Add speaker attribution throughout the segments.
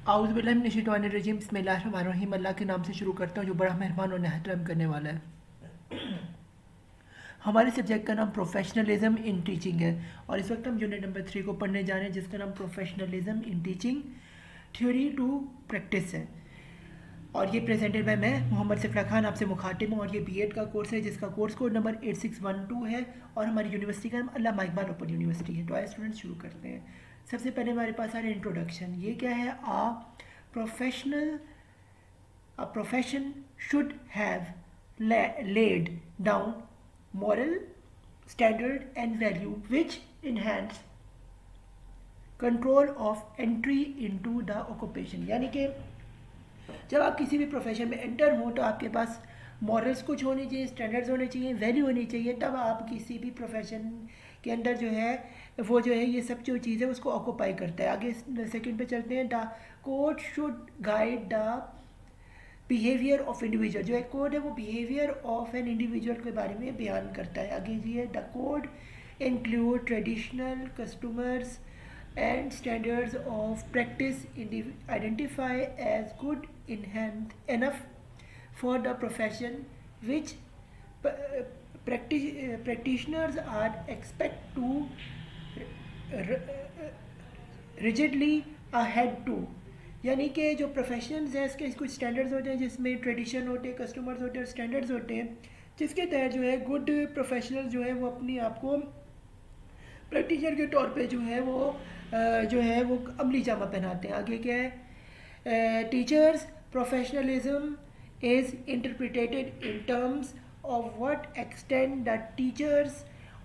Speaker 1: आउज़ बिल्लाहि मिनश शैतानिर रजीम बिस्मिल्लाहिर्रहमानिर्रहीम। अल्लाह के नाम से शुरू करता हूँ जो बड़ा मेहरबान और नहायत रहम करने वाला है। हमारे सब्जेक्ट का नाम प्रोफेशनलिज्म इन टीचिंग है और इस वक्त हम यूनिट नंबर 3 को पढ़ने जा रहे हैं जिसका नाम professionalism in teaching theory to practice है। और ये प्रेजेंटेड बाय मैं मोहम्मद सिफरा खान आपसे मुखातिब हूँ और ये बीएड का कोर्स है जिसका कोर्स कोड नंबर 8612 है और हमारी यूनिवर्सिटी का नाम अल्लामा इकबाल ओपन यूनिवर्सिटी है। तो आइए स्टूडेंट्स शुरू करते हैं। सबसे पहले हमारे पास आ रहा है इंट्रोडक्शन। ये क्या है? Professional A profession should have laid down moral standard and value which enhance control of entry into the occupation। यानी कि जब आप किसी भी प्रोफेशन में एंटर हो तो आपके पास मॉरल्स कुछ होने चाहिए, स्टैंडर्ड्स होने चाहिए, वैल्यू होनी चाहिए, तब आप किसी भी प्रोफेशन के अंदर जो है वो जो है ये सब जो चीज़ है उसको ऑक्यूपाई करता है। आगे सेकंड पे चलते हैं। The code should guide the behaviour of individual. जो एक कोड है वो बिहेवियर ऑफ एन इंडिविजुअल के बारे में बयान करता है। आगे जी है the code include traditional customers and standards of practice identify as good in hand enough for the profession which practitioners are expect to rigidly adhere to। यानी कि जो प्रोफेशनल्स हैं इसके कुछ स्टैंडर्ड्स होते हैं जिसमें ट्रेडिशन होते हैं, कस्टमर्स होते हैं और स्टैंडर्ड्स होते हैं जिसके तहत जो है गुड प्रोफेशनल जो है वो अपनी आप को प्रैक्टिशनर के तौर पे जो है वो अमली जामा पहनाते हैं। आगे क्या है? Teachers professionalism is interpreted in terms of what extent the teachers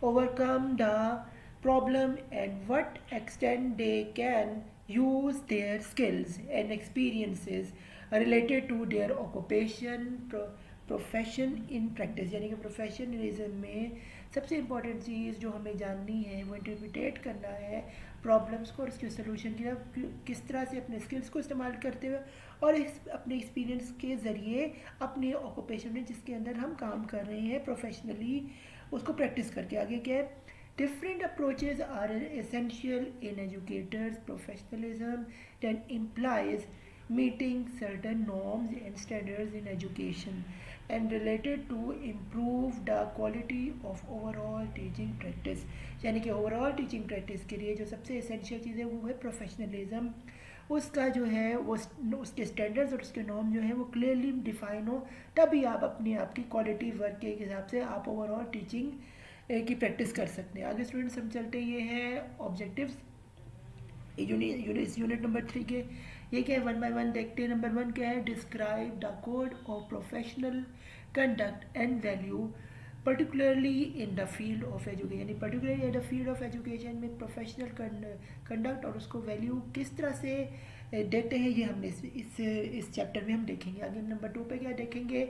Speaker 1: overcome the problem and what extent they can use their skills and experiences related to their occupation profession in practice। यानी कि professionalism में सबसे important चीज़ जो हमें जाननी है वो interpret करना है प्रॉब्लम्स को और उसके सोल्यूशन के लिए किस तरह से अपने स्किल्स को इस्तेमाल करते हुए और अपने एक्सपीरियंस के ज़रिए अपने ऑक्यूपेशन में जिसके अंदर हम काम कर रहे हैं प्रोफेशनली उसको प्रैक्टिस करके। आगे क्या है? Different approaches are essential in educators professionalism that implies meeting certain norms and standards in education and related to improve the quality of overall teaching practice। यानी कि ओवरऑल टीचिंग प्रैक्टिस के लिए जो सबसे एसेंशियल चीज़ है वो है प्रोफेशनलिज्म। उसका जो है वो उसके स्टैंडर्ड्स और उसके नॉर्म जो है वो क्लियरली डिफाइन हो, तभी आप अपनी आपकी क्वालिटी वर्क के हिसाब से आप ओवरऑल टीचिंग की प्रैक्टिस कर सकते हैं। आगे स्टूडेंट्स हम चलते हैं। ये है ऑब्जेक्टिव्स यूनिट नंबर 3 के। ये क्या है? 1 बाय 1 देखते हैं। नंबर 1 क्या है? Describe the code of professional conduct and value particularly in the field of education. यानी particularly in the field of education में प्रोफेशनल कंडक्ट और उसको वैल्यू किस तरह से देते हैं ये हमने इस चैप्टर में हम देखेंगे। आगे नंबर 2 पे क्या देखेंगे?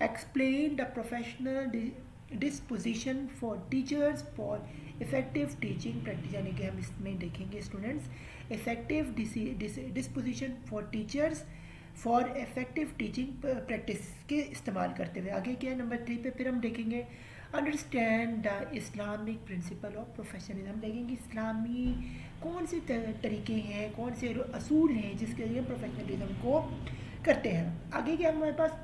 Speaker 1: Explain the professional disposition for teachers for effective teaching practice. यानी कि हम इसमें देखेंगे students effective disposition for teachers for effective teaching practice के इस्तेमाल करते हुए। आगे क्या है? नंबर 3 पे फिर हम देखेंगे understand the Islamic principle of professionalism. हम देखेंगे इस्लामी कौन से तरीके हैं, कौन से असूल हैं जिसके लिए प्रोफेशनलिज्म को करते हैं। आगे क्या हमारे पास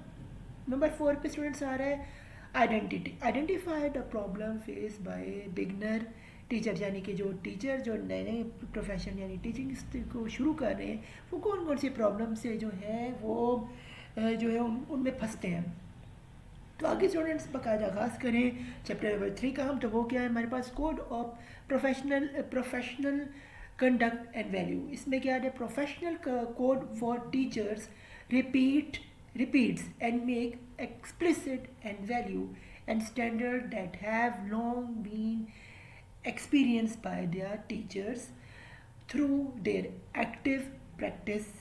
Speaker 1: नंबर 4 पे स्टूडेंट्स आ रहा है identify the problem face by beginner teacher. यानी कि जो टीचर जो नए नए प्रोफेशन यानी टीचिंग को शुरू कर रहे हैं वो कौन कौन सी प्रॉब्लम से जो है वो जो है उनमें फंसते हैं। तो आगे स्टूडेंट्स बाकायदा आगाज़ करें चैप्टर नंबर 3 का हम। तो वो क्या है हमारे पास? Code of professional conduct and value. इसमें क्या है? Professional code for teachers repeats and make explicit and value and standard that have long been experienced by their teachers through their active practice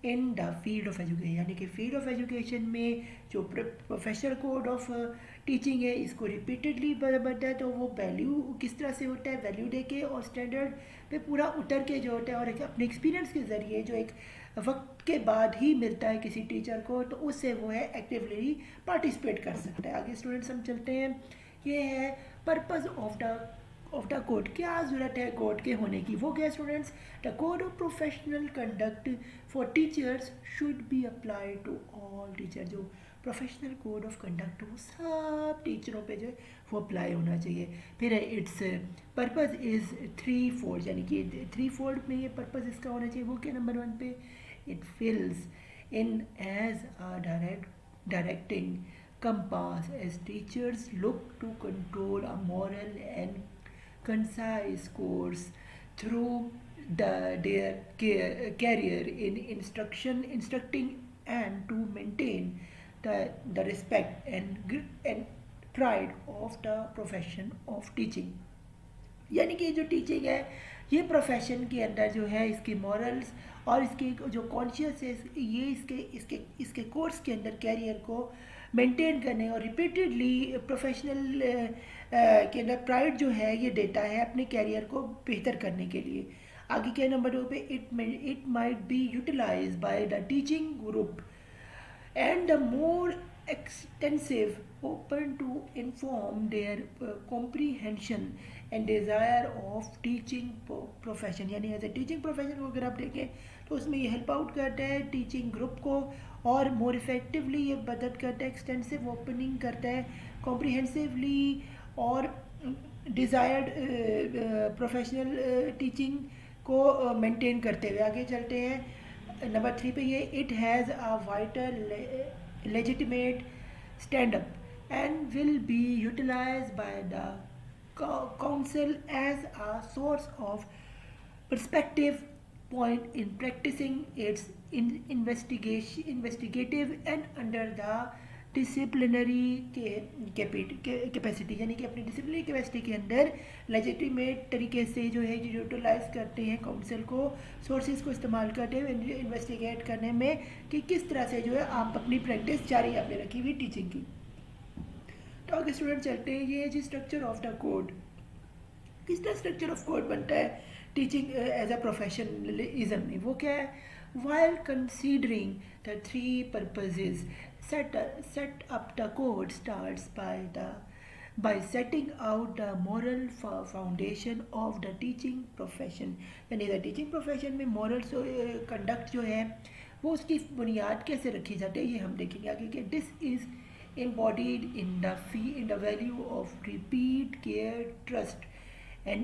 Speaker 1: in the field of education। यानी कि field of education में जो professional code of teaching है इसको repeatedly बताता है तो वो वैल्यू किस तरह से होता है, वैल्यू दे के और स्टैंडर्ड पे पूरा उतर के जो होता है और अपने एक्सपीरियंस के ज़रिए जो एक वक्त के बाद ही मिलता है किसी टीचर को तो उससे वो है एक्टिवली पार्टिसिपेट कर सकता है। आगे स्टूडेंट्स हम चलते हैं। ये है purpose of the of the code, क्या ज़रूरत है कोड के होने की, वो क्या students, the code of professional conduct for teachers should be apply to all teacher. जो प्रोफेशनल कोड ऑफ कंडक्ट वो सब टीचरों पे जो है वो अप्लाई होना चाहिए। फिर है it's purpose is three fold, यानी कि थ्री फोल्ड में ये पर्पज़ इसका होना चाहिए। वो क्या नंबर 1 पे, it fills in as a directing compass as teachers look to control a moral and concise course through their career in instructing and to maintain the respect and pride of the profession of teaching। यानी कि जो teaching है ये profession के अंदर जो है इसके मॉरल्स और इसके जो कॉन्शियस है ये इसके इसके इसके कोर्स के अंदर कैरियर को मेंटेन करने और रिपीटेडली प्रोफेशनल के अंदर प्राइड जो है ये देता है अपने कैरियर को बेहतर करने के लिए। आगे क्या नंबर 2 पे, it might be utilize by the teaching group and the more extensive open to inform their comprehension and desire of teaching profession। यानी एज ए टीचिंग प्रोफेशन को अगर आप देखें तो उसमें ये हेल्प आउट करता है टीचिंग ग्रुप को और मोर इफेक्टिवली ये मदद करता है, एक्सटेंसिव ओपनिंग करता है, कॉम्प्रिहेंसिवली और डिज़ायर्ड प्रोफेशनल टीचिंग को मेंटेन करते हुए आगे चलते हैं। नंबर 3 पे ये it has a vital legitimate stand up and will be utilized by the council as a source of perspective point in practicing its investigative and under the disciplinary capacity, यानी कि अपनी डिसिप्लिनरी कैपेसिटी के अंदर legitimate तरीके से जो है utilise करते हैं काउंसिल को, सोर्सेज को इस्तेमाल करते हुए इन्वेस्टिगेट करने में कि किस तरह से जो है आप अपनी प्रैक्टिस जारी आपने रखी हुई टीचिंग की। तो आगे स्टूडेंट चलते हैं, ये है जी स्ट्रक्चर ऑफ द कोड। किस तरह स्ट्रक्चर ऑफ कोड बनता है टीचिंग एज अ प्रोफेशनलिज्म में, वो क्या है, while considering the three purposes set up the code starts by setting out the moral foundation of the teaching profession। यानी the teaching profession में moral conduct जो है वो उसकी बुनियाद कैसे रखी जाती है ये हम देखेंगे आगे कि this is embodied in the value of repeat, care, trust and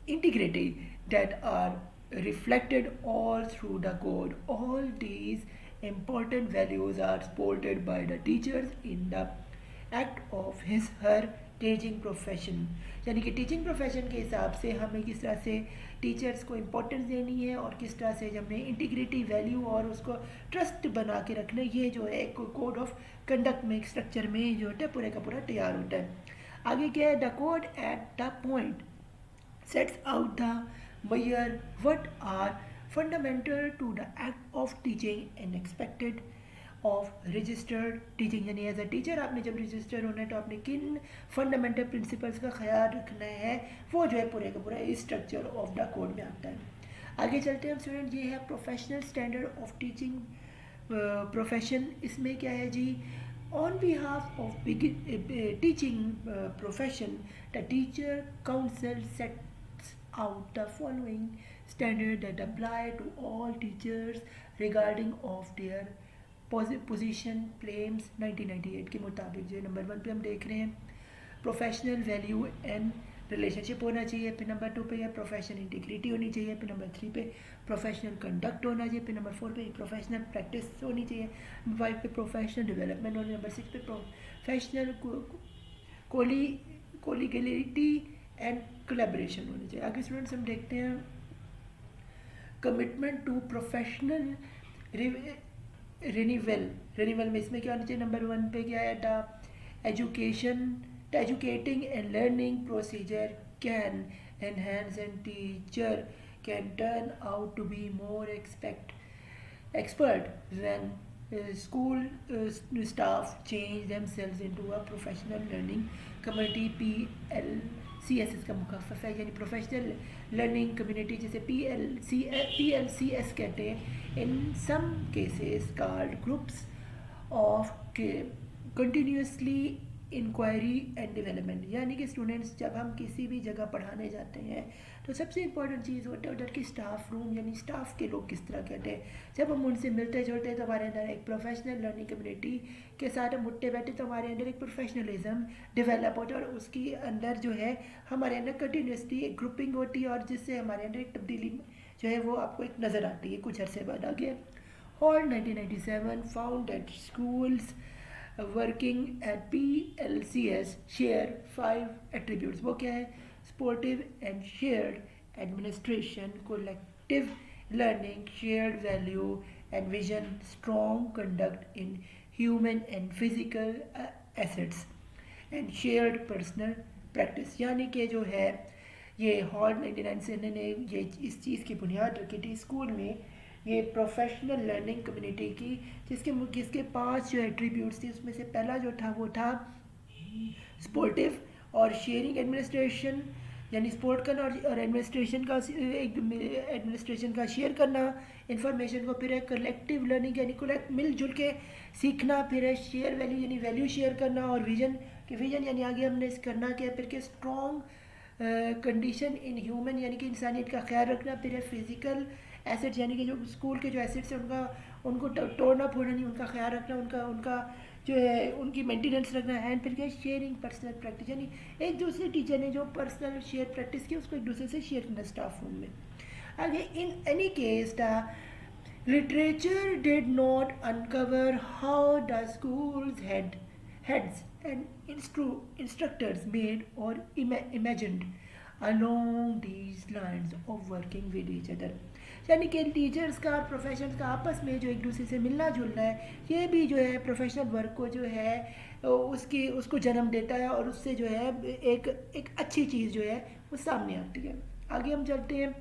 Speaker 1: integrity that are reflected all through the code। All these important values are supported by the teachers in the act of his her teaching profession. यानी कि teaching profession के हिसाब से हमें किस तरह से teachers को इम्पोर्टेंस देनी है और किस तरह से हमें इंटीग्रिटी वैल्यू और उसको ट्रस्ट बना के रखना, ये जो है एक कोड ऑफ कंडक्ट में एक स्ट्रक्चर में जो होता है पूरे का पूरा तैयार होता है। आगे क्या है, the code at the point sets out the measure what are fundamental to the act of teaching and expected of registered teaching। यानी एज अ टीचर आपने जब रजिस्टर होना है तो आपने किन फंडामेंटल प्रिंसिपल्स का ख्याल रखना है वो जो है पूरे का पूरा इस स्ट्रक्चर ऑफ द कोड में आता है। आगे चलते हैं स्टूडेंट, ये है professional standard of teaching profession. इसमें क्या है जी, on behalf of teaching profession, the teacher council sets out the following standard that apply to all teachers regarding of their position claims 1998 के मुताबिक। जो नंबर 1 पे हम देख रहे हैं प्रोफेशनल वैल्यू एंड रिलेशनशिप होना चाहिए, फिर नंबर 2 पे प्रोफेशनल इंटीग्रिटी होनी चाहिए, फिर नंबर 3 पे प्रोफेशनल कंडक्ट होना चाहिए, फिर नंबर 4 पे प्रोफेशनल प्रैक्टिस होनी चाहिए, नंबर 5 पे प्रोफेशनल डेवलपमेंट होनी, नंबर 6 पे प्रोफेशनल कोलिगेलिटी एंड कोलैबोरेशन होनी चाहिए। आगे स्टूडेंट्स हम देखते हैं कमिटमेंट टू प्रोफेशनल रिन्यूअल में इसमें क्या होना चाहिए, नंबर 1 पे क्या है, the educating and learning procedure can enhance and teacher can turn out to be more expert when school staff change themselves into a professional learning community। PLCS इसका मुखफ़्फ़ है, यानी प्रोफेशनल लर्निंग कम्युनिटी जिसे PLCS कहते हैं। In some cases called groups of continuously inquiry and development, यानी कि students जब हम किसी भी जगह पढ़ाने जाते हैं तो सबसे इंपॉर्टेंट चीज़ होता है उधर की स्टाफ रूम, यानी स्टाफ के लोग किस तरह कहते हैं। जब हम उनसे मिलते जुलते हैं तो हमारे अंदर एक प्रोफेशनल लर्निंग कम्युनिटी के साथ हम उठते बैठे तो हमारे अंदर एक प्रोफेशनलिज्म डेवलप होता है और उसके अंदर जो है हमारे अंदर कंटिन्यूसली एक ग्रुपिंग होती है और जिससे हमारे अंदर एक तब्दीली जो है वो आपको एक नज़र आती है कुछ अरसे बाद आगे। और 1997 found that schools working at PLCS share 5 attributes. वो क्या है? Sportive and shared administration, collective learning, shared value and vision, strong conduct in human and physical assets and shared personal practice. यानी कि जो है ये हॉल 99 से इन्होंने ये इस चीज़ की बुनियाद रखी थी स्कूल में, ये प्रोफेशनल लर्निंग कम्युनिटी की, जिसके 5 जो एट्रीब्यूट्स थी उसमें से पहला जो था वो था स्पोर्टिव और शेयरिंग एडमिनिस्ट्रेशन, यानी स्पोर्ट करना और एडमिनिस्ट्रेशन का एडमिनिस्ट्रेशन का शेयर करना इंफॉर्मेशन को, फिर है कलेक्टिव लर्निंग यानी मिलजुल के सीखना, फिर है शेयर वैल्यू यानी वैल्यू शेयर करना, और विजन यानी आगे हमने करना क्या, फिर के स्ट्रॉन्ग कंडीशन इन ह्यूमन यानी कि इंसानियत का ख्याल रखना, फिर है फिजिकल एसेट्स यानी कि जो स्कूल के जो एसेट्स हैं उनको तोड़ना फोड़ना नहीं, उनका ख्याल रखना, उनका जो है उनकी मेंटेनेंस रखना है। फिर क्या शेयरिंग पर्सनल प्रैक्टिस, यानी एक दूसरे टीचर ने जो पर्सनल शेयर प्रैक्टिस की उसको एक दूसरे से शेयर करना स्टाफ रूम में। आगे in any case the literature did not uncover how the school's heads and instructors made or imagined along these lines of working with each other। यानी कि टीचर्स का और प्रोफेशनल्स का आपस में जो एक दूसरे से मिलना जुलना है, ये भी जो है प्रोफेशनल वर्क को जो है उसको जन्म देता है और उससे जो है एक अच्छी चीज़ जो है वो सामने आती है। आगे हम चलते हैं,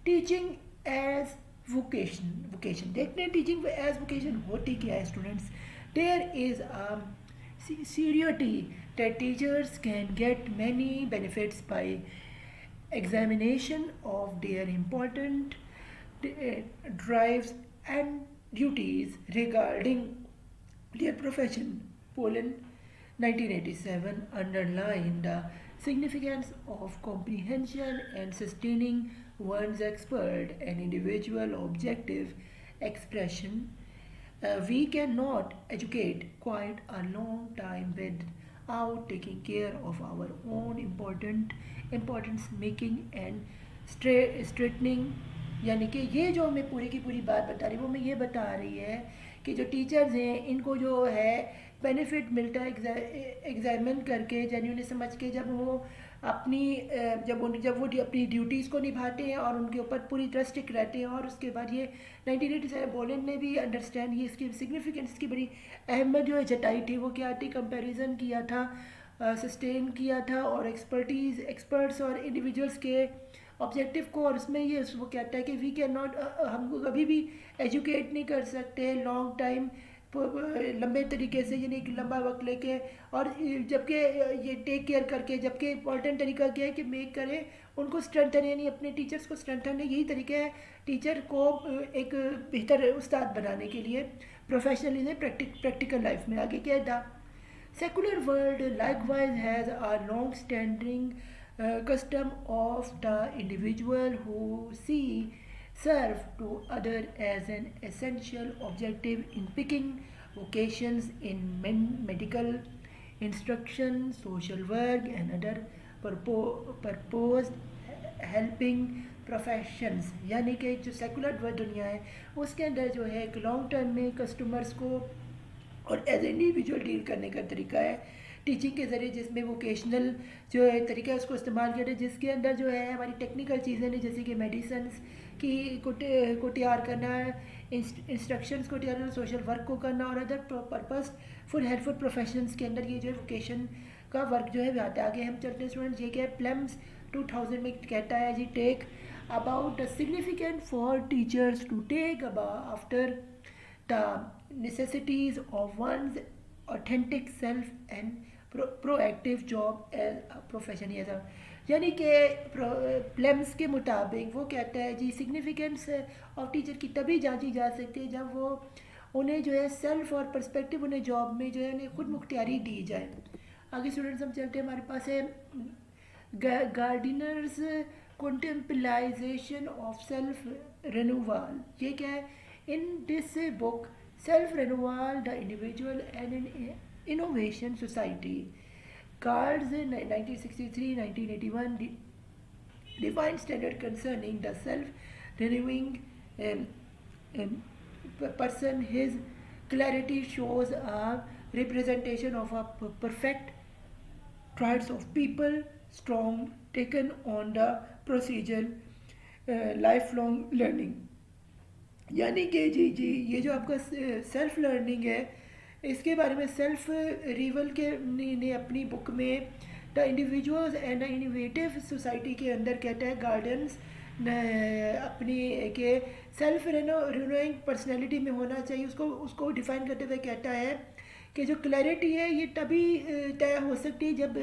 Speaker 1: टीचिंग एज वोकेशन देखते हैं। टीचिंग एज वोकेशन होती क्या है students? There is a surety that teachers can get many benefits by examination of their important drives and duties regarding their profession. Poland 1987 underlined the significance of comprehension and sustaining one's expert and individual objective expression. We cannot educate quite a long time without taking care of our own importance making and straightening। यानी कि ये जो मैं पूरी की पूरी बात बता रही हूँ वो मैं ये बता रही है कि जो टीचर्स हैं इनको जो है बेनिफिट मिलता है एग्जामिन करके जेन्युइन समझ के, जब वो अपनी ड्यूटीज़ को निभाते हैं और उनके ऊपर पूरी तरह स्टिक रहते हैं। और उसके बाद ये 1987 पोलैंड ने भी अंडरस्टैंड ये इसकी सिग्निफिकेंस, इसकी बड़ी अहमियत जो है जताई थी। वो क्या थी? कंपैरिजन किया था, सस्टेन किया था और एक्सपर्ट्स और इंडिविजुअल्स के ऑब्जेक्टिव को, और उसमें ये वो कहता है कि वी कैन नॉट, हम कभी भी एजुकेट नहीं कर सकते लॉन्ग टाइम लंबे तरीके से, यानी एक लंबा वक्त लेके, और जबकि ये टेक केयर करके, जबकि इम्पॉर्टेंट तरीका क्या है कि मेक करें उनको स्ट्रेंथन, यानी अपने टीचर्स को स्ट्रेंथन है। यही तरीका है टीचर को एक बेहतर उस्ताद बनाने के लिए प्रोफेशनली प्रैक्टिकल लाइफ में। आगे क्या है? The secular world likewise has a long standing custom of the individual who serve to other as an essential objective in picking vocations in medical instruction, social work and other proposed helping professions। यानी कि जो secular दुनिया है उसके अंदर जो है एक लॉन्ग टर्म में कस्टमर्स को और एज इंडिविजुअल डील करने का तरीका है टीचिंग के ज़रिए, जिसमें वोकेशनल जो है तरीका है उसको इस्तेमाल किया है, जिसके अंदर जो है हमारी टेक्निकल चीज़ें नहीं, जैसे कि मेडिसन्स की को तैयार करना, इंस्ट्रक्शंस को तैयार करना, सोशल वर्क को करना और other purpose full helpful professions के अंदर ये जो है वोकेशन का वर्क जो है आता है। आगे हम चलते हैं स्टूडेंट्स, ये क्या है? प्लम्स 2000 में कहता है जी, take about the significant for teachers to take about after the necessities of ones authentic self and proactive job as a profession. यानी कि प्लम्स के मुताबिक वो कहता है जी, सिग्निफिकेंस ऑफ टीचर की तभी जांची जा सकती है जब वो उन्हें जो है सेल्फ और पर्सपेक्टिव उन्हें जॉब में जो है उन्हें खुद मुख्तियारी दी जाए। आगे स्टूडेंट्स हम चलते हैं, हमारे पास है गार्डिनर्स कॉन्टेम्पलाइजेशन ऑफ सेल्फ रेन्यूअल। ये क्या है? In this book shelf renewal the individual and in innovation society cards 1963-1981 defined standard concerning the self-renewing um, person. His clarity shows a representation of a perfect traits of people, strong, taken on the procedural lifelong learning. यानी कि जी ये जो आपका self learning है, इसके बारे में self reveal के ने अपनी बुक में the individuals and the innovative society के अंदर कहता है गार्डियंस अपनी के सेल्फ रिनोइंग पर्सनैलिटी में होना चाहिए। उसको उसको डिफ़ाइन करते हुए कहता है कि जो क्लैरिटी है ये तभी तय हो सकती है जब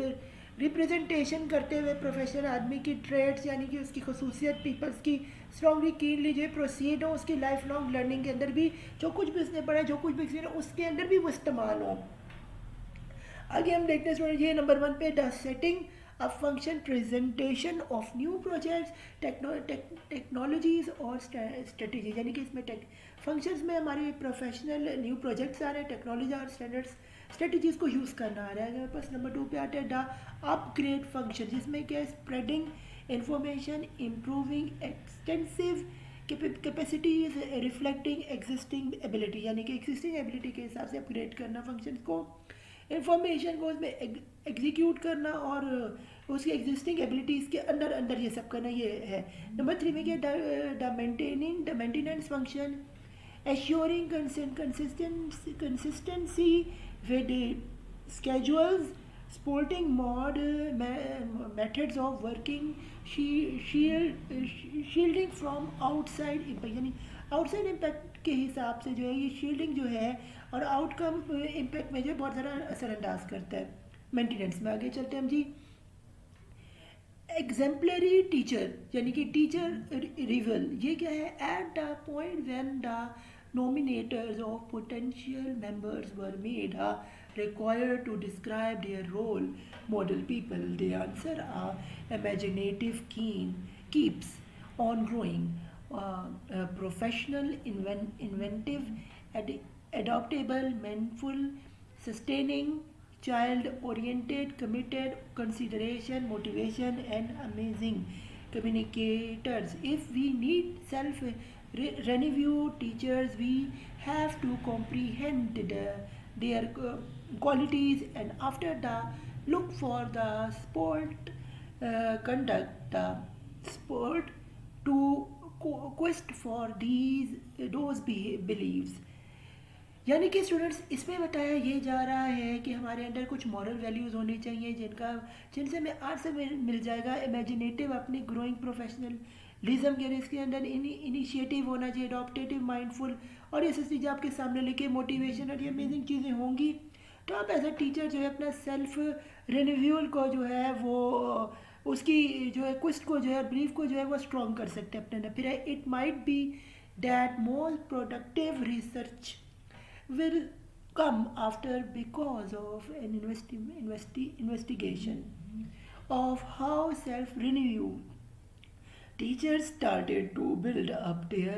Speaker 1: रिप्रेजेंटेशन करते हुए प्रोफेशनल आदमी की ट्रेड्स यानी कि उसकी खसूसियत पीपल्स की स्ट्रॉन्गली कीनली जो प्रोसीड हो, उसकी लाइफ लॉन्ग लर्निंग के अंदर भी जो कुछ भी उसने पढ़ा, जो कुछ भी उसने उसके अंदर भी वो इस्तेमाल हो। आगे हम देखते हैं स्टूडेंट, ये नंबर 1 पे the setting a function presentation of new projects technologies और स्ट्रेटजीज, यानी कि इसमें फंक्शंस में हमारे प्रोफेशनल न्यू प्रोजेक्ट्स आ रहे हैं, टेक्नोलॉजी और स्ट्रेटजीज को यूज़ करना आ रहा है। हमारे पास नंबर 2 पे आते हैं द अपग्रेड फंक्शन, जिसमें क्या है spreading information, improving extensive capacities, reflecting existing ability, यानी कि एग्जिस्टिंग एबिलिटी के हिसाब से अपग्रेड करना फंक्शन को, इंफॉर्मेशन को उसमें एग्जीक्यूट करना और उसकी एग्जिस्टिंग एबिलिटीज़ के अंदर अंदर ये सब करना, ये है। नंबर 3 में क्या the maintenance function assuring consistency with the schedules, supporting methods of working, shielding from outside impact, यानी आउटसाइड इम्पैक्ट के हिसाब से जो है ये शील्डिंग जो है और आउटकम इम्पैक्ट में जो है बहुत ज़्यादा असरअंदाज करता है। मेंटेनेंस में आगे चलते हैं हम जी। एग्जेम्पलरी टीचर यानी कि टीचर रिवल, ये क्या है? At the point when the nominators of potential members were made are required to describe their role model people. The answer are imaginative, keen, keeps on growing, professional, inventive, adaptable, mindful, sustaining, child-oriented, committed, consideration, motivation, and amazing communicators. If we need self-review teachers, we have to comprehend their qualities, and after the look for the sport, conduct the sport to quest for those beliefs. यानी कि students इसमें बताया ये जा रहा है कि हमारे अंदर कुछ मॉरल वैल्यूज़ होनी चाहिए जिनसे हमें आर्ट से मिल जाएगा। इमेजिनेटिव, अपनी ग्रोइंग प्रोफेशनलिज्म के इसके अंदर इनिशिएटिव होना चाहिए, अडॉप्टेटिव, माइंडफुल, और ये सब चीज़ें आपके सामने लेके मोटिवेशन और ये अमेजिंग चीज़ें होंगी तो आप एज ए टीचर जो है अपना सेल्फ रिन्यूअल को जो है वो उसकी जो है क्वेस्ट को जो है ब्रीफ को जो है वो स्ट्रॉन्ग कर सकते हैं अपने अंदर। फिर it might B that more productive research will come after because of an investigation of how self-renew teachers started to build up their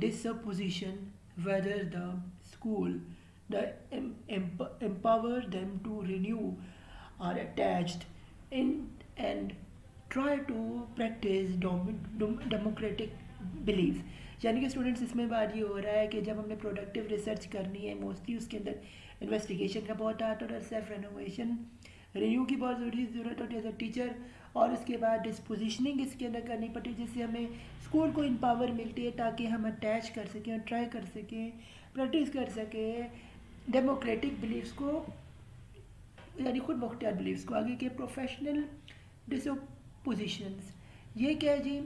Speaker 1: disposition, whether the school that empower them to renew are attached in and try to practice democratic beliefs। यानी कि students इसमें बात ये हो रहा है कि जब हमने प्रोडक्टिव रिसर्च करनी है मोस्टली उसके अंदर इन्वेस्टिगेशन का बहुत आता है और सेल्फ रेनोवेशन रिन्यू की बहुत ज़रूरत होती है एज अ टीचर, और उसके बाद डिस्पोजिशनिंग इसके अंदर करनी पड़ती है जिससे हमें स्कूल को इम्पावर मिलती है ताकि हम अटैच कर सकें, ट्राई कर सकें, प्रैक्टिस कर सकें डेमोक्रेटिक बिलीव्स को, यानी खुद मुख्तियार बिलीव्स को। आगे के प्रोफेशनल डिस्पोजिशंस, ये क्या है जी?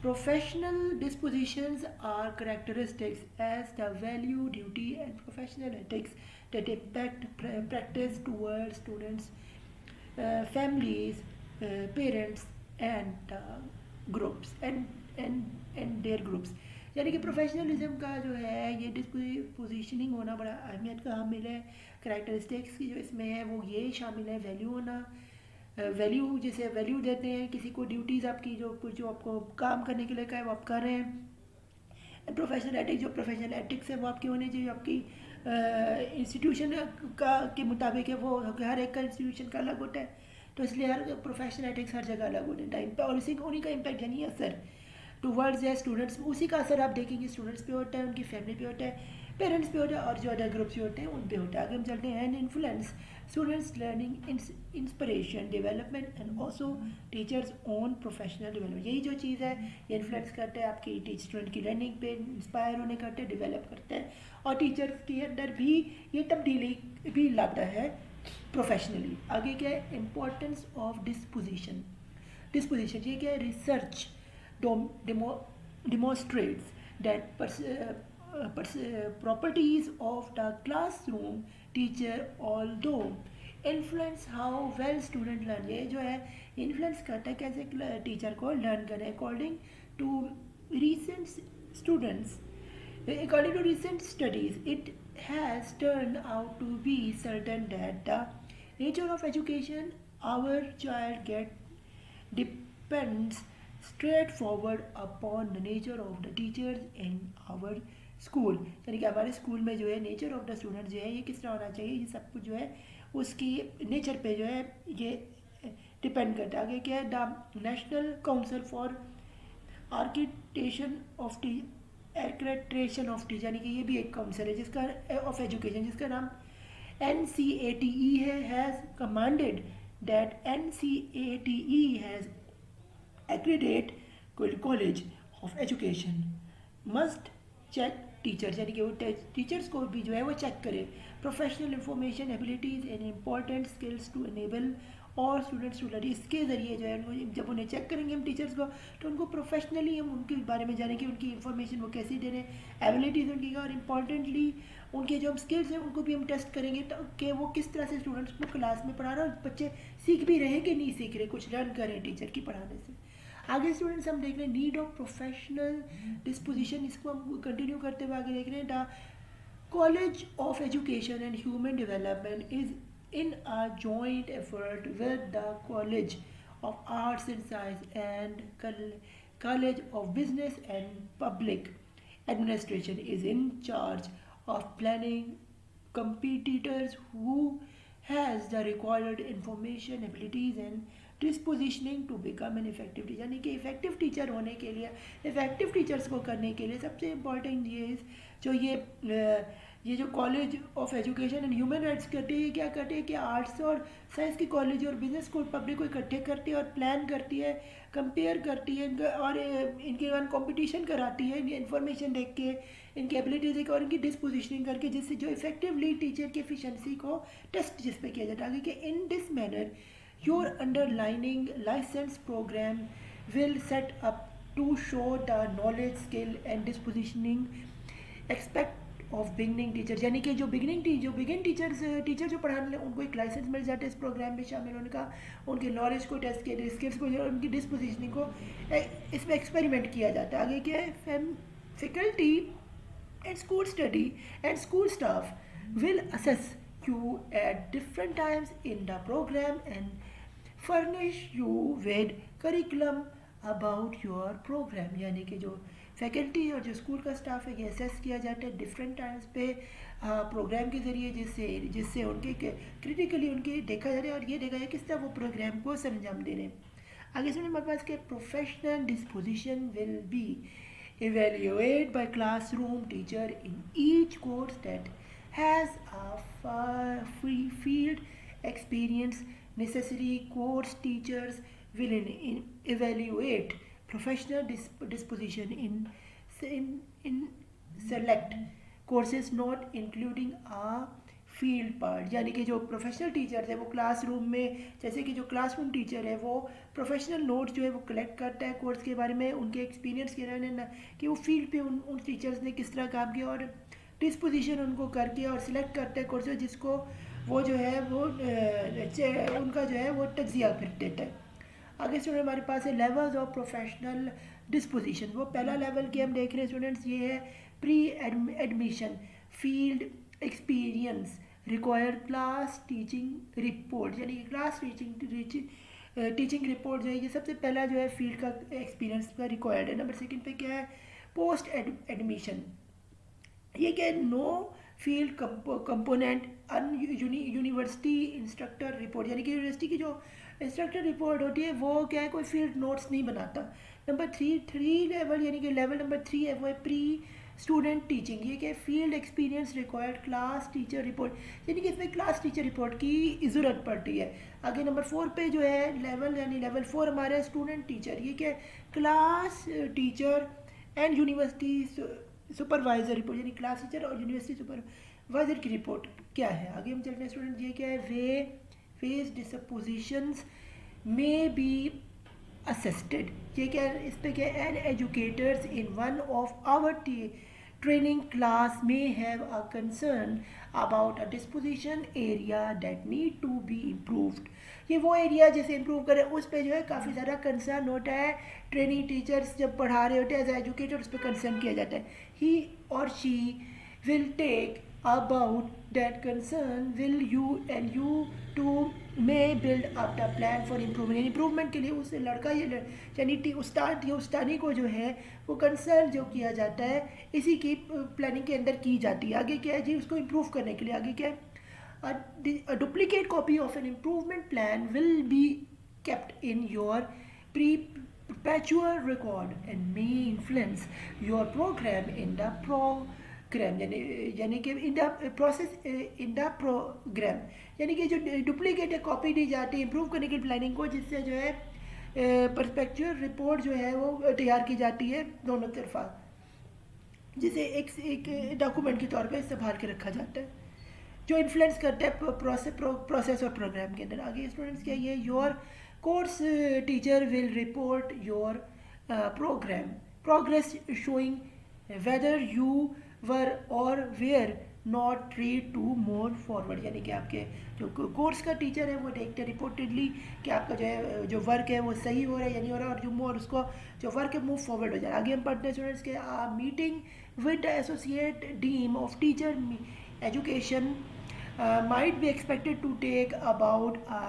Speaker 1: Professional dispositions are characteristics as the value, duty, and professional ethics that impact practice towards students, families, parents, and groups and their groups। यानी कि प्रोफेशनलिज्म का जो है ये डिस्पोजिशनिंग होना बड़ा अहमियत का हामिल है। करैक्टरिस्टिक्स की जो इसमें है वो ये शामिल है, वैल्यू होना, वैल्यू जैसे वैल्यू देते हैं किसी को, ड्यूटीज़ आपकी जो कुछ जो आपको काम करने के लिए कहा है वो आप कर रहे हैं। प्रोफेशनल एथिक्स, जो प्रोफेशनल एथिक्स है वो आपकी होनी चाहिए, आपकी इंस्टीट्यूशन का के मुताबिक है, वो हर एक का इंस्टीट्यूशन का अलग होता है, तो इसलिए हर प्रोफेशनल एथिक्स हर जगह अलग होने टाइम पे, और इसी उन्हीं का इम्पैक्ट यानी असर टूवर्ड्स है स्टूडेंट्स, उसी का असर आप देखेंगे स्टूडेंट्स पे होता है, उनकी फैमिली पे होता है, पेरेंट्स पे होता है, और जो अदर ग्रुप्स होते हैं उन पे होता है। आगे हम चलते हैं, and influence students learning, inspiration, development and also teachers on professional development. यही जो चीज़ है ये इन्फ्लुएंस करता है आपकी स्टूडेंट की लर्निंग पे, इंस्पायर होने करते हैं, डेवलप करते हैं, और टीचर्स के अंदर भी ये तब्दीली भी लाता है प्रोफेशनली। आगे क्या है, इम्पोर्टेंस ऑफ डिस्पोजिशन। डिस्पोजिशन ये क्या है, research demonstrates that properties of the classroom teacher although influence how well student learn, ये जो है इन्फ्लुएंस करता है कैसे टीचर को लर्न करें। According to recent students according to recent studies, it has turned out to be certain that the nature of education our child get depends straightforward upon the nature of the teachers in our school. यानी कि हमारे school में जो है nature of the student जो है ये किस तरह होना चाहिए, ये सब कुछ जो है उसकी नेचर पे जो है ये डिपेंड करता है। आगे क्या है, the national council for accreditation of accreditation of teacher, यानी कि ये भी एक काउंसिल है जिसका ऑफ एजुकेशन जिसका नाम NCATE है, has commanded that NCATE has accredit college of education must check teachers, यानी कि वो टीचर्स को भी जो है वो चेक करें professional information, abilities and important skills to enable our students to learn. इसके ज़रिए जो है उनको जब उन्हें चेक करेंगे हम टीचर्स को, तो उनको प्रोफेशनली हम उनके बारे में जानेंगे, उनकी इन्फॉर्मेशन वो कैसी दे रहे हैं, एबिलिटीज़ उनकी, और इम्पॉर्टेंटली उनके जो हम स्किल्स हैं उनको भी हम टेस्ट करेंगे कि वो किस तरह से स्टूडेंट्स को क्लास में पढ़ा रहे हैं और बच्चे सीख भी रहे हैं कि नहीं सीख रहे, कुछ लर्न करें टीचर की पढ़ाने से। आगे स्टूडेंट्स हम देख रहे हैं नीड ऑफ प्रोफेशनल डिस्पोजिशन, इसको हम कंटिन्यू करते हुए आगे देख रहे हैं। The college of education and human development is in a joint effort with the college of arts and science and college of business and public administration is in charge of planning competitors who has the required information, abilities and dispositioning to become an effective teacher, यानी कि effective teacher होने के लिए, effective teachers को करने के लिए सबसे इम्पॉर्टेंट ये जो ये जो college of education and human rights करती है, क्या करती है कि आर्ट्स और साइंस की कॉलेज और बिजनेस को पब्लिक को इकट्ठे करती है और प्लान करती है, कंपेयर करती है और इनके वन कॉम्पिटिशन कराती है, इनकी इन्फॉर्मेशन देख के, इनकी एबिलिटी देख के और इनकी डिस्पोजिशनिंग करके, जिससे जो इफेक्टिवली टीचर की एफिशिएंसी को टेस्ट जिस पे किया जाता है कि in this manner your underlying license program will set up to show the knowledge, skill and dispositioning aspect of beginning teachers, यानी कि जो बिगिन टीचर जो पढ़ाने उनको एक लाइसेंस मिल जाता है इस प्रोग्राम में शामिल होने का, उनके नॉलेज को टेस्ट किया, स्किल्स को, उनकी डिस्पोजिशनिंग को इसमें एक्सपेरिमेंट किया जाता है। आगे क्या है, faculty and school study and school staff will assess you at different times in the program and furnish you with curriculum about your program, यानी कि जो फैकल्टी और जो स्कूल का स्टाफ है ये असेस किया जाता है डिफरेंट टाइम्स पे प्रोग्राम के ज़रिए, जिससे उनके क्रिटिकली उनके देखा जाता है और ये देखा जाए किस तरह वो प्रोग्राम को सरंजाम दे रहे हैं। आगे सुनिए हमारे पास के professional disposition will be evaluated by classroom teacher in each course that has a free field experience necessary. Course teachers will evaluate professional disposition in select courses not including a field part, यानी कि जो professional teachers है वो classroom में, जैसे कि जो classroom teacher है वो प्रोफेशनल नोट्स जो है वो कलेक्ट करता है कोर्स के बारे में, उनके एक्सपीरियंस के बारे में कि वो फील्ड पे उन टीचर्स ने किस तरह काम किया और डिस्पोजिशन उनको करके और सिलेक्ट करते हैं कोर्सेज जिसको वो जो है वो उनका जो है वो तज्जिया फिर देता है। आगे स्टूडेंट हमारे पास है लेवल्स ऑफ प्रोफेशनल डिस्पोजिशन। वो पहला लेवल के हम देख रहे हैं स्टूडेंट्स, ये है pre admission field experience required class teaching report, यानी कि क्लास टीचिंग रिपोर्ट जो है ये सबसे पहला जो है फील्ड का एक्सपीरियंस का रिक्वायर्ड है। नंबर सेकंड पे क्या है, पोस्ट एडमिशन, ये क्या है, know field component university instructor report, यानी कि यूनिवर्सिटी की जो इंस्ट्रक्टर रिपोर्ट होती है वो क्या है, कोई फील्ड नोट्स नहीं बनाता। नंबर थ्री लेवल, यानी कि लेवल नंबर 3 है वो है प्री स्टूडेंट टीचिंग, ये क्या है, field experience required class teacher report, यानी कि इसमें क्लास टीचर रिपोर्ट की ज़रूरत पड़ती है। आगे नंबर 4 पे जो है लेवल, यानी लेवल 4 हमारा स्टूडेंट टीचर, ये क्या है, class teacher and university supervisor report, यानी क्लास टीचर और यूनिवर्सिटी सुपरवाइजर की रिपोर्ट क्या है। आगे हम चलते हैं स्टूडेंट, ये क्या है, वेज डिस्पोजिशंस में बी असिस्टेड, ये क्या है, इस पे क्या है, and educators in one of our training class में have a concern about a disposition area that need to be improved, ये वो एरिया जैसे इम्प्रूव करें उस पर जो है काफ़ी ज़्यादा कंसर्न होता है। ट्रेनिंग टीचर्स जब पढ़ा रहे होते हैं एज एजुकेटर, उस पर कंसर्न किया जाता है। He or she will take about that concern, will you to may build up the plan for improvement, improvement के लिए उस लड़का यानी उस्ताद या उस्तानी को जो है वो कंसर्न जो किया जाता है इसी की प्लानिंग के अंदर की जाती है। आगे क्या है जी, उसको इम्प्रूव करने के लिए आगे क्या है, a duplicate copy of an improvement plan will be kept in your perpetual record and may influence your program in the program, यानी कि in the process in the program, यानी कि जो डुप्लीकेट कॉपी दी जाती है इम्प्रूव करने की planning को, जिससे जो है परस्पेक्चुअल रिपोर्ट जो है वो तैयार की जाती है दोनों तरफा, जिसे एक डॉक्यूमेंट के तौर पे संभाल के रखा जाता है जो इन्फ्लुएंस करता है प्रोसेस और प्रोग्राम के अंदर। आगे स्टूडेंट्स क्या ये, your course teacher will report your program progress showing whether you were or were not ready to move forward, यानी कि आपके जो कोर्स का टीचर है वो देखते रिपोर्टेडली कि आपका जो है जो वर्क है वो सही हो रहा है या नहीं हो रहा है, और जो मोर उसको जो वर्क है मूव फॉरवर्ड हो जाए। आगे हम पढ़ते हैं स्टूडेंट्स के meeting with associate dean of teacher education might be expected to take about a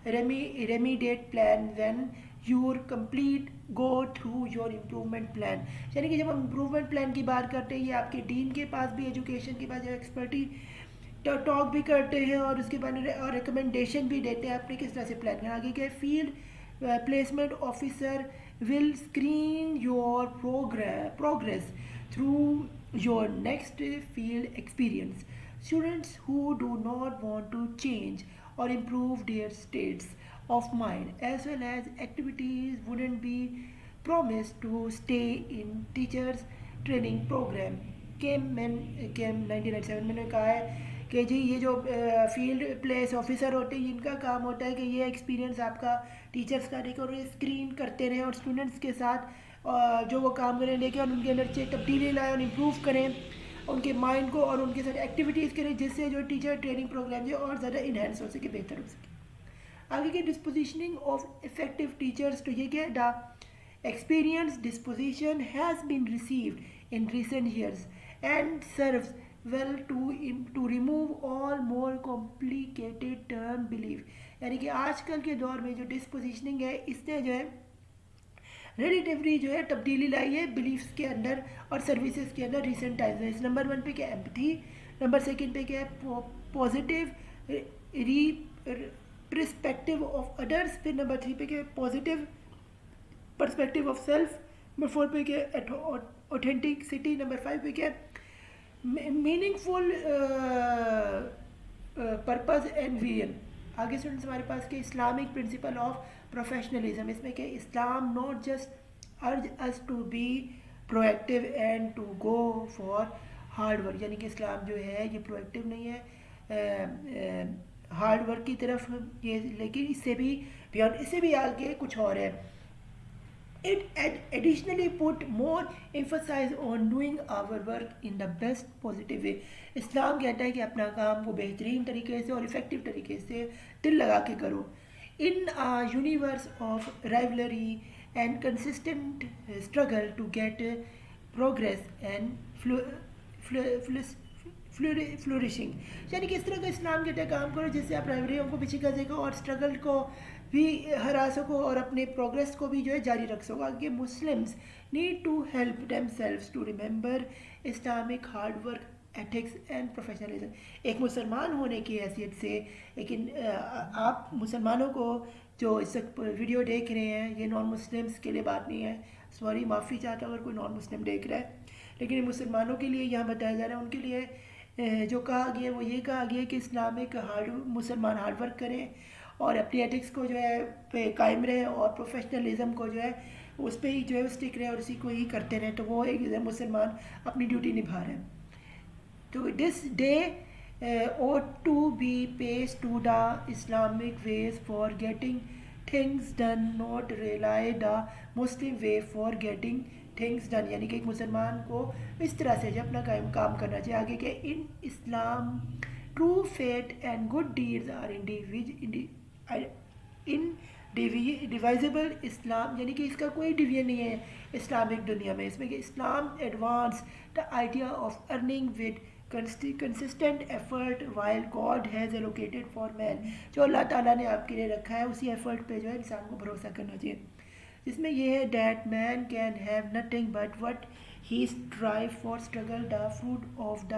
Speaker 1: remediate plan when you complete go through your improvement plan, यानी कि जब हम इम्प्रूवमेंट प्लान की बात करते हैं ये आपके डीन के पास भी एजुकेशन के पास जो एक्सपर्टी टॉक भी करते हैं और उसके बाद और रिकमेंडेशन भी देते हैं आपने किस तरह से प्लान करना। आगे क्या, field placement officer will screen your progress through your next field experience. Students who do not want to change or improve their states of mind as well as activities wouldn't be promised to stay in teachers training program। केम 1997 मैंने कहा है कि जी ये जो field place officer होते हैं इनका काम होता है कि ये एक्सपीरियंस आपका टीचर्स का लेकर और स्क्रीन करते रहें और स्टूडेंट्स के साथ जो वो काम करें लेके और उनके अंदर से तब्दीली लाएँ और इम्प्रूव करें उनके माइंड को और उनके साथ एक्टिविटीज़ करें जिससे जो टीचर ट्रेनिंग प्रोग्राम जो और ज़्यादा इन्हेंस हो सके, बेहतर हो सके। आगे की डिस्पोजिशनिंग ऑफ इफेक्टिव टीचर्स, तो ये क्या है, the experience disposition has been received in recent years and serves well to remove all more complicated term belief, यानी कि आजकल के दौर में जो डिस्पोजिशनिंग है इसने जो है रिलेटिवली जो है तब्दीली लाई है बिलीफ्स के अंदर और सर्विसेज के अंदर रिसेंट टाइम्स में। नंबर 1 पे क्या है, एम्पैथी, नंबर 2 पे क्या है, पॉजिटिव रिप्रेस्पेक्टिव ऑफ अदर्स, फिर नंबर 3 पे क्या है, positive perspective of self, number 4 पे क्या है, ऑथेंटिसिटी, नंबर 5 पे क्या है, मीनिंगफुल पर्पस एंड विजन। आगे स्टूडेंट्स हमारे पास के इस्लामिक प्रिंसिपल ऑफ प्रोफेशनलिज्म, इसमें क्या, इस्लाम not just urge us to be proactive and to go for hard work, यानी कि इस्लाम जो है ये प्रोएक्टिव नहीं है हार्ड वर्क की तरफ ये, लेकिन इससे भी बियॉन्ड, इससे भी आगे कुछ और है। It additionally put more emphasis on doing our work in the best positive way। इस्लाम कहता है कि अपना काम को बेहतरीन तरीके से और इफ़ेक्टिव तरीके से दिल लगा के करो। In a universe of rivalry and consistent struggle to get progress and flourishing, यानी कि इस तरह का इस्लाम के तहत काम करो जिससे आप प्राइमरियों को पीछे कर सको और स्ट्रगल को भी हरा सको और अपने प्रोग्रेस को भी जो है जारी रख सको। आगे Muslims need to help themselves to remember Islamic hard work ethics and professionalism. एक मुसलमान होने की हैसियत से, लेकिन आप मुसलमानों को जो इस वीडियो देख रहे हैं, ये नॉन मुस्लिम्स के लिए बात नहीं है, सॉरी माफ़ी चाहता हूँ अगर कोई नॉन मुस्लिम देख रहा है, लेकिन ये मुसलमानों के लिए यहाँ बताया जा रहा है। उनके लिए जो कहा गया वो ये कहा गया कि इस्लामिक मुसलमान हार्ड वर्क करें और अपनी एथिक्स को जो है पे कायम रहे और प्रोफेशनलिज्म को जो है उस पर ही जो है स्टिक रहे और उसी को ही करते रहें, तो वो एक मुसलमान अपनी ड्यूटी निभा रहे हैं। तो this day ought to be pays to the Islamic ways for getting things done, not rely the Muslim way for getting things done। यानी कि एक मुसलमान को इस तरह से जो अपना काम करना चाहिए। आगे के in Islam true faith and good deeds are divisible Islam, यानी कि इसका कोई डिवीजन नहीं है इस्लामिक दुनिया में। इसमें कि Islam advance the idea of earning with consistent effort while God has allocated for man, जो अल्लाह ताला ने आपके लिए रखा है उसी एफर्ट पे जो है इंसान को भरोसा करना चाहिए। जिसमें यह है that man can have nothing but what he strive for struggle the fruit of the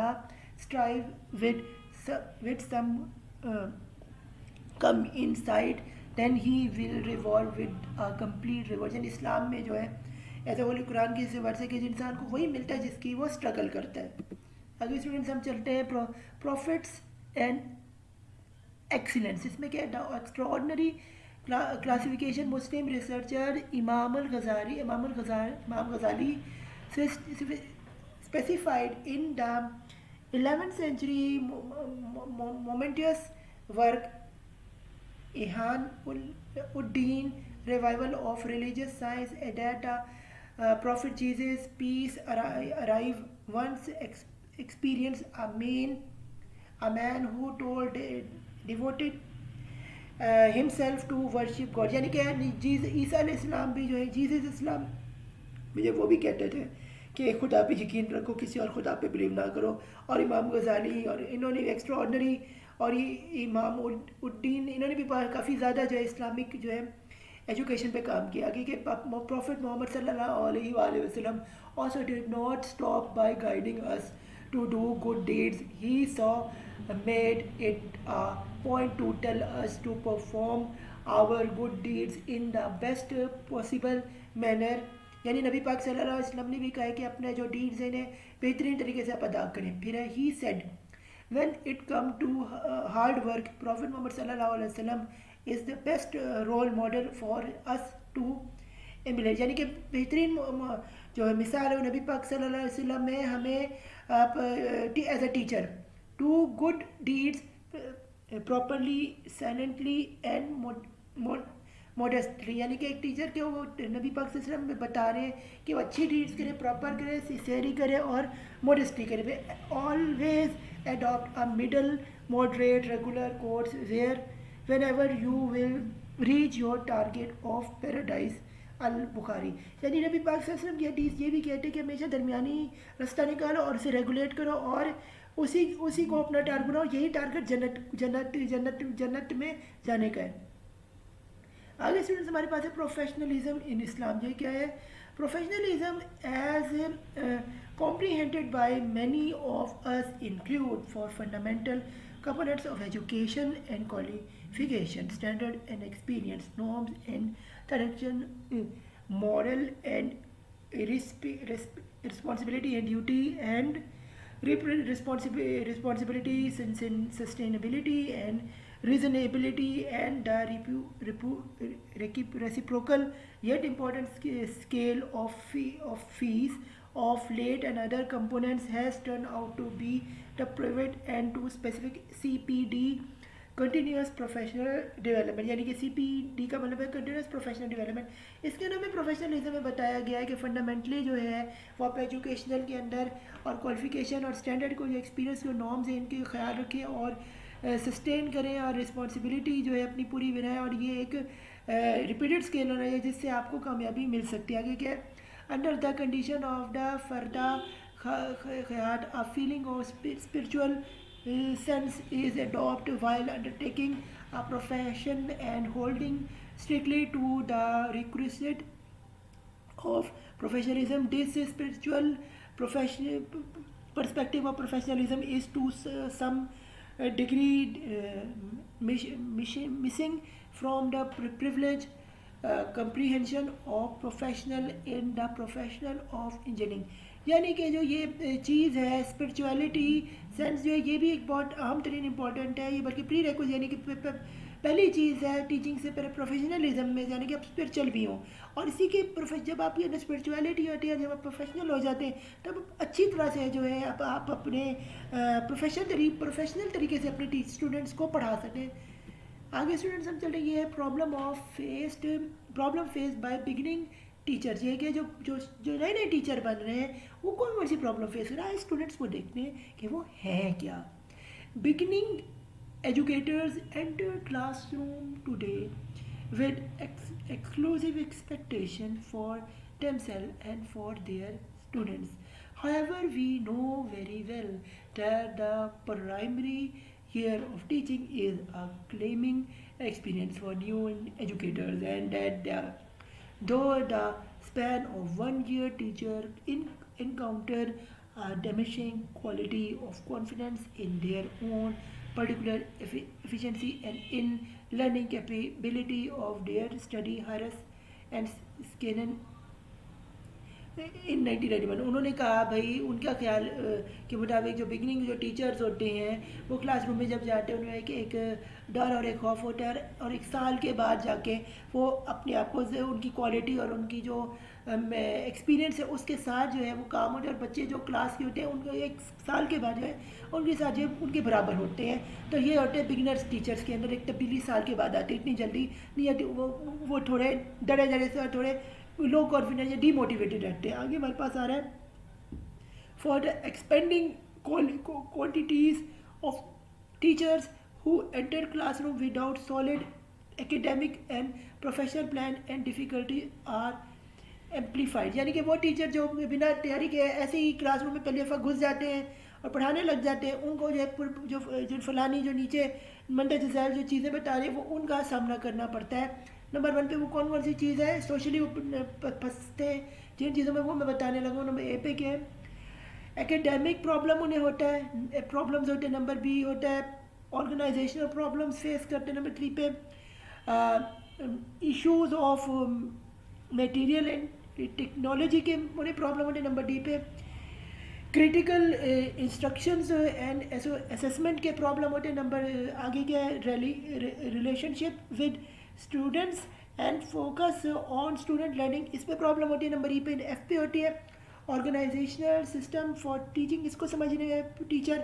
Speaker 1: strive with some come in side then he will revolve with a complete reward. Islam में जो है ऐसे होली कुरान की वर्ष है कि इंसान को वही मिलता है जिसकी वो स्ट्रगल करता है। अगर स्टूडेंट्स हम चलते हैं प्रॉफिट्स एंड एक्सीलेंस, इसमें क्या है एक्स्ट्राऑर्डिनरी क्लासिफिकेशन मुस्लिम रिसर्चर इमाम गजाली specified in the 11th century momentous work Ihan Uddin revival of religious science that Prophet Jesus peace arrive once experienced a man who told devoted himself to worship God। यानी क्या है ईसा अलैहिस्सलाम भी जो है Jesus इस्लाम मुझे वो भी कहते थे कि खुदा पे यकीन रखो, किसी और खुदा पे बिलीव ना करो। और इमाम गजाली और इन्होंने एक्स्ट्रा ऑर्डनरी और ये इमाम उद्दीन इन्होंने भी काफ़ी ज़्यादा जो है इस्लामिक जो है एजुकेशन पे काम किया कि प्रॉफिट मोहम्मद सल्लल्लाहु अलैहि वसल्लम also did not stop by guiding us to do good deeds. He made it a point to tell us to perform our good deeds in the best possible manner। यानी नबी पाक सल्लल्लाहु अलैहि वसल्लम ने भी कहा कि अपने जो डीड्स हैं इन्हें बेहतरीन तरीके से आप अदा करें। फिर he said when it come to hard work Prophet Muhammad सल्लल्लाहु अलैहि वसल्लम is the best role model for us to emulate। यानी कि बेहतरीन जो है मिसाल है नबी पाक सल्लल्लाहु अलैहि वसल्लम में हमें as a teacher to good deeds properly silently and modestly, यानी कि एक टीचर के वो नबी पाक सल्लल्लाहु अलैहि वसल्लम में बता रहे हैं कि वो अच्छी डीड्स करें, प्रॉपर करें, सिंसियरली करें और मॉडेस्टली करें। Always adopt a middle moderate regular course where whenever you will reach your target of paradise। अल बुखारी, यानी नबी पाक सल्लल्लाहु अलैहि वसल्लम की हदीस ये भी कहते हैं कि हमेशा दरमियानी रास्ता निकालो और उसे रेगुलेट करो और उसी को अपना टारगेट बनाओ, यही टारगेट जन्नत में जाने का है। आगे स्टूडेंट्स हमारे पास है प्रोफेशनलिज्म इन इस्लाम। ये क्या है? Professionalism as comprehended by many of us include for fundamental components of education and qualification, standard and experience, norms and tradition, moral and responsibility and duty and responsibility, sustainability and reasonability and the reciprocal yet important scale of fees of late and other components has turned out to be the private and to specific CPD continuous professional development। यानी कि CPD का मतलब है continuous professional development। इसके अंदर में professionalism में बताया गया है कि फंडामेंटली जो है वो आप एजुकेशनल के अंदर और क्वालिफिकेशन और स्टैंडर्ड को जो एक्सपीरियंस के नॉर्म्स हैं इनके ख्याल रखें और सस्टेन करें और रिस्पॉन्सिबिलिटी जो है अपनी पूरी बनाएं। और ये एक रिपीटेड स्केल होना चाहिए जिससे आपको कामयाबी मिल सकती है। आगे क्या है, under the condition of the फर्दा ख्यात a feeling of spiritual sense is adopted while undertaking a profession and holding strictly to the requisite of professionalism. This spiritual profession perspective of professionalism is to some degree missing from the privilege comprehension of professional in the professional of engineering. यानी कि जो ये चीज़ है spirituality sense जो है ये भी एक बहुत अहम तरीन इम्पॉर्टेंट है, ये बल्कि प्री रिक्विजिट यानी कि पहली चीज़ है टीचिंग से पहले प्रोफेशनलिज्म में, यानी कि आप स्पिरिचुअल भी हों। और इसी के जब आपकी अंदर स्पिरिचुअलिटी होती है, जब आप प्रोफेशनल हो जाते हैं, तब अच्छी तरह से जो है आप अपने प्रोफेशनल तरीके से अपने स्टूडेंट्स को पढ़ा सकें। आगे स्टूडेंट्स हम चल रहे, ये है problem faced by beginning teachers. ये कि जो नए नए टीचर बन रहे हैं वो कौन सी प्रॉब्लम फेस कर रहा है, स्टूडेंट्स को देखते हैं कि वो है क्या। Beginning educators enter classroom today with exclusive expectation for themselves and for their students. However, we know very well that the primary year of teaching is a claiming experience for new educators, and that though the span of 1 year teacher encounter a diminishing quality of confidence in their own particular efficiency and in learning capability of their study harass and scanning इन 1991 उन्होंने कहा भाई उनका ख्याल के मुताबिक जो beginning जो teachers होते हैं वो क्लासरूम में जब जाते हैं उनमें एक डर और एक खौफ होता है, और एक साल के बाद जाके वो अपने आप को उनकी क्वालिटी और उनकी जो एक्सपीरियंस है उसके साथ जो है वो काम होते हैं, और बच्चे जो क्लास के होते हैं उनको एक साल के बाद जो है उनके साथ जो उनके बराबर होते हैं। तो ये होते हैं बिगिनर्स टीचर्स के अंदर एक तब्दीली साल के बाद आती है, इतनी जल्दी नहीं आती, वो थोड़े डरे डरे से और थोड़े लो कॉन्फिडेंस या डीमोटिवेटेड रहते हैं। आगे हमारे पास आ रहा है for the expanding quantities of teachers who enter classroom without solid academic and professional plan and difficulty are amplified. यानी कि वो टीचर जो बिना तैयारी के ऐसे ही क्लासरूम में पहले घुस जाते हैं और पढ़ाने लग जाते हैं, उनको जो फलानी जो नीचे मंडे जैसे जो चीज़ें बता रहे हैं वो उनका सामना करना पड़ता है। नंबर 1 पे वो कौन सी चीज़ है, सोशली फंसते हैं जिन चीज़ों में वो मैं बताने लगा। नंबर ए पे क्या है, एकेडमिक प्रॉब्लम उन्हें होता है, प्रॉब्लम्स होते हैं। नंबर बी होता है ऑर्गेनाइजेशनल प्रॉब्लम्स फेस करते हैं। नंबर 3 पे issues of material and technology के उन्हें प्रॉब्लम होते हैं। नंबर डी पे क्रिटिकल इंस्ट्रक्शंस एंड असेसमेंट के प्रॉब्लम होते हैं। नंबर आगे क्या है, relationship with students and focus on student learning, इस पर प्रॉब्लम होती है। नंबर ई पे एफ पे होती है ऑर्गेनाइजेशनल सिस्टम फॉर टीचिंग, इसको समझने में टीचर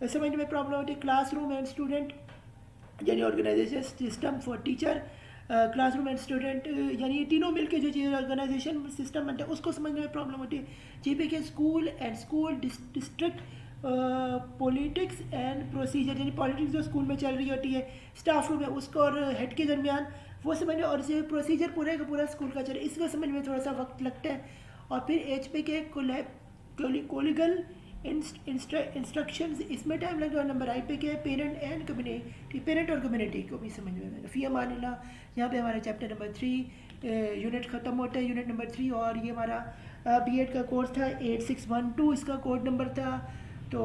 Speaker 1: समझने में प्रॉब्लम होती है। क्लासरूम एंड स्टूडेंट यानी organization system for teacher, classroom and student यानी ये तीनों मिलकर जो चीज़ ऑर्गेनाइजेशन सिस्टम बनता है उसको समझने में प्रॉब्लम होती है। जी पे के school and school district politics and procedure, यानी पॉलिटिक्स जो स्कूल में चल रही होती है स्टाफ रूम है उसको और हेड के दरमियान वो समझने, और जो प्रोसीजर पूरे का पूरा स्कूल का चले इसको समझ में थोड़ा सा वक्त लगता है। और फिर एच पे के कोलिगल इंस्ट्रक्शंस, इसमें टाइम लगता है। नंबर आई पे क्या है, पेरेंट एंड कम्युनिटी, पेरेंट और कम्युनिटी को भी समझ में। फ़ी अमानिल्लाह, यहाँ पे हमारा चैप्टर नंबर 3 यूनिट ख़त्म होता है, यूनिट नंबर 3, और ये हमारा बीएड का कोर्स था 8612 इसका कोड नंबर था। तो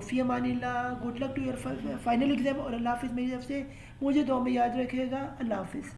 Speaker 1: फ़ी अमानिल्लाह, good luck to your final exam, और अल्लाह हाफ़िज़। मेरी तरफ से मुझे दुआ में याद रखिएगा। अल्लाह हाफ़िज़।